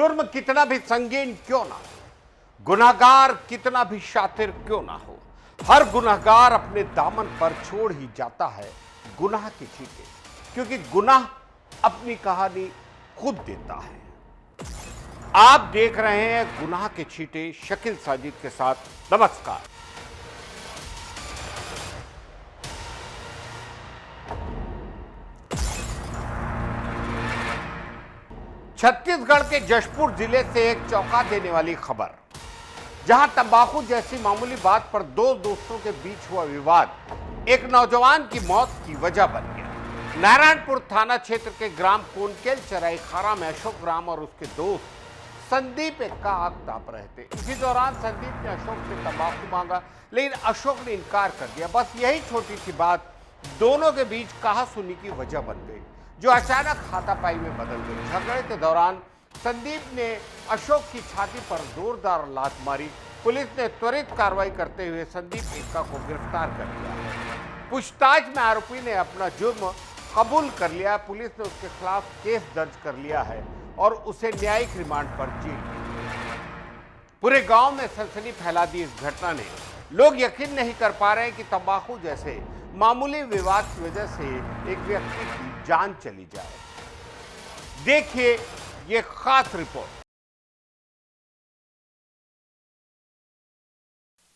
जुर्म कितना भी संगीन क्यों ना हो, गुनहगार कितना भी शातिर क्यों ना हो, हर गुनहगार अपने दामन पर छोड़ ही जाता है गुनाह की चीटें, क्योंकि गुनाह अपनी कहानी खुद देता है। आप देख रहे हैं गुनाह के छींटे शकील साजिद के साथ। नमस्कार। छत्तीसगढ़ के जशपुर जिले से एक चौंका देने वाली खबर, जहां तंबाकू जैसी मामूली बात पर दो दोस्तों के बीच हुआ विवाद एक नौजवान की मौत की वजह बन गया। नारायणपुर थाना क्षेत्र के ग्राम कोनकेल चराईखारा में अशोक राम और उसके दोस्त संदीप एक्का आग ताप रहे थे। इसी दौरान संदीप ने अशोक से तंबाकू मांगा, लेकिन अशोक ने इनकार कर दिया। बस यही छोटी सी बात दोनों के बीच कहासुनी की वजह बन गई, जो अचानक हाथापाई में बदल गई। झगड़े के दौरान संदीप ने अशोक की छाती पर जोरदार लात मारी। पुलिस ने त्वरित कार्रवाई करते हुए संदीप एक्का को गिरफ्तार कर लिया। पूछताछ में आरोपी ने अपना जुर्म कबूल कर लिया। पुलिस ने उसके खिलाफ केस दर्ज कर लिया है और उसे न्यायिक रिमांड पर जेल। पूरे गांव में सनसनी फैला दी इस घटना ने। लोग यकीन नहीं कर पा रहे हैं कि तंबाकू जैसे मामूली विवाद की वजह से एक व्यक्ति की जान चली जाए। देखिए ये खास रिपोर्ट।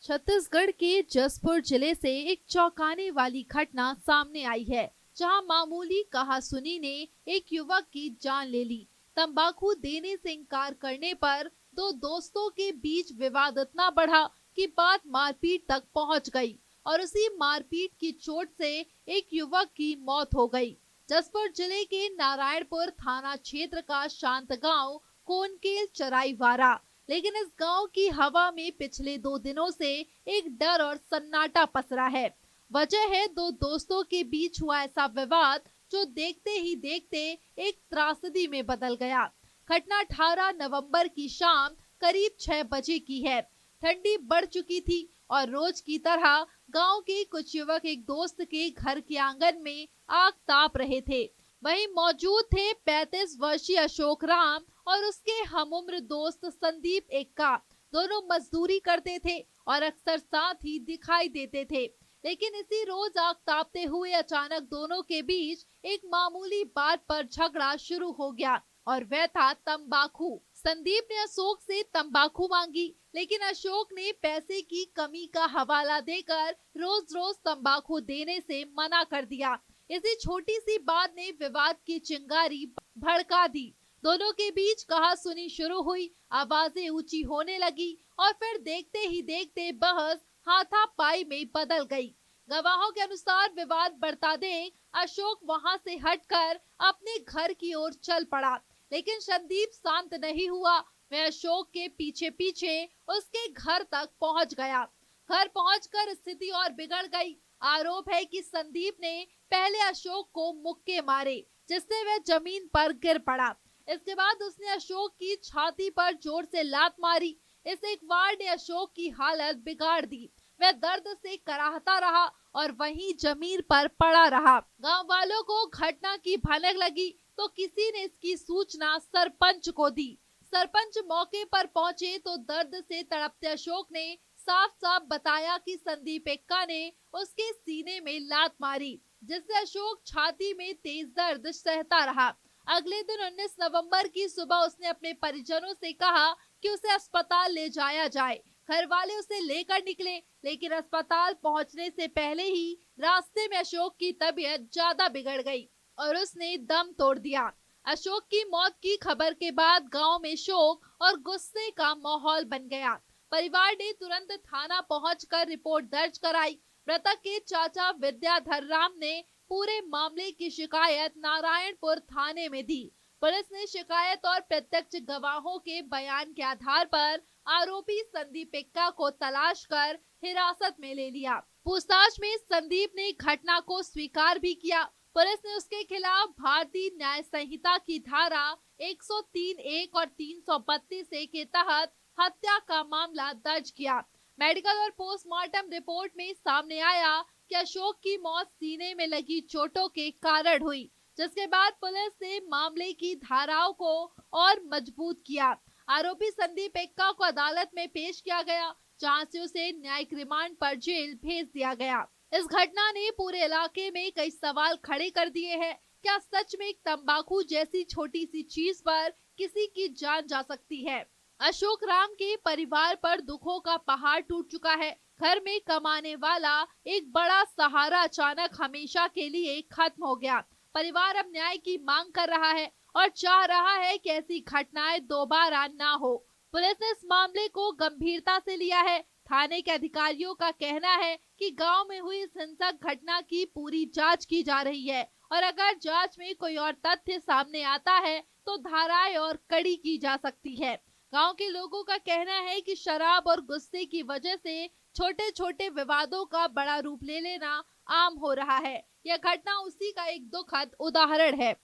छत्तीसगढ़ के जसपुर जिले से एक चौंकाने वाली घटना सामने आई है, जहां मामूली कहासुनी ने एक युवक की जान ले ली। तंबाकू देने से इनकार करने पर दो दोस्तों के बीच विवाद इतना बढ़ा कि बात मारपीट तक पहुंच गई और उसी मारपीट की चोट से एक युवक की मौत हो गई। जसपुर जिले के नारायणपुर थाना क्षेत्र का शांत गांव कोनकेल चराईवारा, लेकिन इस गांव की हवा में पिछले 2 दिनों से एक डर और सन्नाटा पसरा है। वजह है दो दोस्तों के बीच हुआ ऐसा विवाद जो देखते ही देखते एक त्रासदी में बदल गया। घटना 18 नवंबर की शाम करीब 6 बजे की है। ठंडी बढ़ चुकी थी और रोज की तरह गांव के कुछ युवक एक दोस्त के घर के आंगन में आग ताप रहे थे। वहीं मौजूद थे 35 वर्षीय अशोक राम और उसके हमउम्र दोस्त संदीप एक्का। दोनों मजदूरी करते थे और अक्सर साथ ही दिखाई देते थे, लेकिन इसी रोज आग तापते हुए अचानक दोनों के बीच एक मामूली बात पर झगड़ा शुरू हो गया और वह था तंबाकू। संदीप ने अशोक से तंबाकू मांगी, लेकिन अशोक ने पैसे की कमी का हवाला देकर रोज रोज तंबाकू देने से मना कर दिया। इसी छोटी सी बात ने विवाद की चिंगारी भड़का दी। दोनों के बीच कहासुनी शुरू हुई, आवाजें ऊंची होने लगी और फिर देखते ही देखते बहस हाथापाई में बदल गई। गवाहों के अनुसार विवाद बढ़ता देख अशोक वहां से हटकर अपने घर की ओर चल पड़ा, लेकिन संदीप शांत नहीं हुआ। वह अशोक के पीछे पीछे उसके घर तक पहुंच गया। घर पहुंचकर स्थिति और बिगड़ गई। आरोप है कि संदीप ने पहले अशोक को मुक्के मारे, जिससे वह जमीन पर गिर पड़ा। इसके बाद उसने अशोक की छाती पर जोर से लात मारी। इस एक वार ने अशोक की हालत बिगाड़ दी। वह दर्द से कराहता रहा और वहीं जमीन पर पड़ा रहा। गांव वालों को घटना की भनक लगी तो किसी ने इसकी सूचना सरपंच को दी। सरपंच मौके पर पहुंचे तो दर्द से तड़पते अशोक ने साफ साफ बताया कि संदीप एक्का ने उसके सीने में लात मारी, जिससे अशोक छाती में तेज दर्द सहता रहा। अगले दिन 19 नवंबर की सुबह उसने अपने परिजनों से कहा कि उसे अस्पताल ले जाया जाए। घर वाले उसे लेकर निकले, लेकिन अस्पताल पहुंचने से पहले ही रास्ते में अशोक की तबीयत ज्यादा बिगड़ गई और उसने दम तोड़ दिया। अशोक की मौत की खबर के बाद गांव में शोक और गुस्से का माहौल बन गया। परिवार ने तुरंत थाना पहुंचकर रिपोर्ट दर्ज कराई। मृतक के चाचा विद्याधर राम ने पूरे मामले की शिकायत नारायणपुर थाने में दी। पुलिस ने शिकायत और प्रत्यक्ष गवाहों के बयान के आधार पर आरोपी संदीप एक्का को तलाश कर हिरासत में ले लिया। पूछताछ में संदीप ने घटना को स्वीकार भी किया। पुलिस ने उसके खिलाफ भारतीय न्याय संहिता की धारा 103(1) और 332(a) के तहत हत्या का मामला दर्ज किया। मेडिकल और पोस्टमार्टम रिपोर्ट में सामने आया कि अशोक की मौत सीने में लगी चोटों के कारण हुई। जिसके बाद पुलिस ने मामले की धाराओं को और मजबूत किया। आरोपी संदीप एक्का को अदालत में पेश किया गया, जहां से उसे न्यायिक रिमांड पर जेल भेज दिया गया। इस घटना ने पूरे इलाके में कई सवाल खड़े कर दिए हैं। क्या सच में एक तंबाकू जैसी छोटी सी चीज पर किसी की जान जा सकती है? अशोक राम के परिवार पर दुखों का पहाड़ टूट चुका है। घर में कमाने वाला एक बड़ा सहारा अचानक हमेशा के लिए खत्म हो गया। परिवार अब न्याय की मांग कर रहा है और चाह रहा है कि ऐसी घटनाएं दोबारा ना हो। पुलिस ने इस मामले को गंभीरता से लिया है। थाने के अधिकारियों का कहना है कि गांव में हुई इस हिंसक घटना की पूरी जांच की जा रही है और अगर जांच में कोई और तथ्य सामने आता है तो धाराएं और कड़ी की जा सकती है। गांव के लोगों का कहना है कि शराब और गुस्से की वजह से छोटे छोटे विवादों का बड़ा रूप ले लेना आम हो रहा है। यह घटना उसी का एक दुखद उदाहरण है।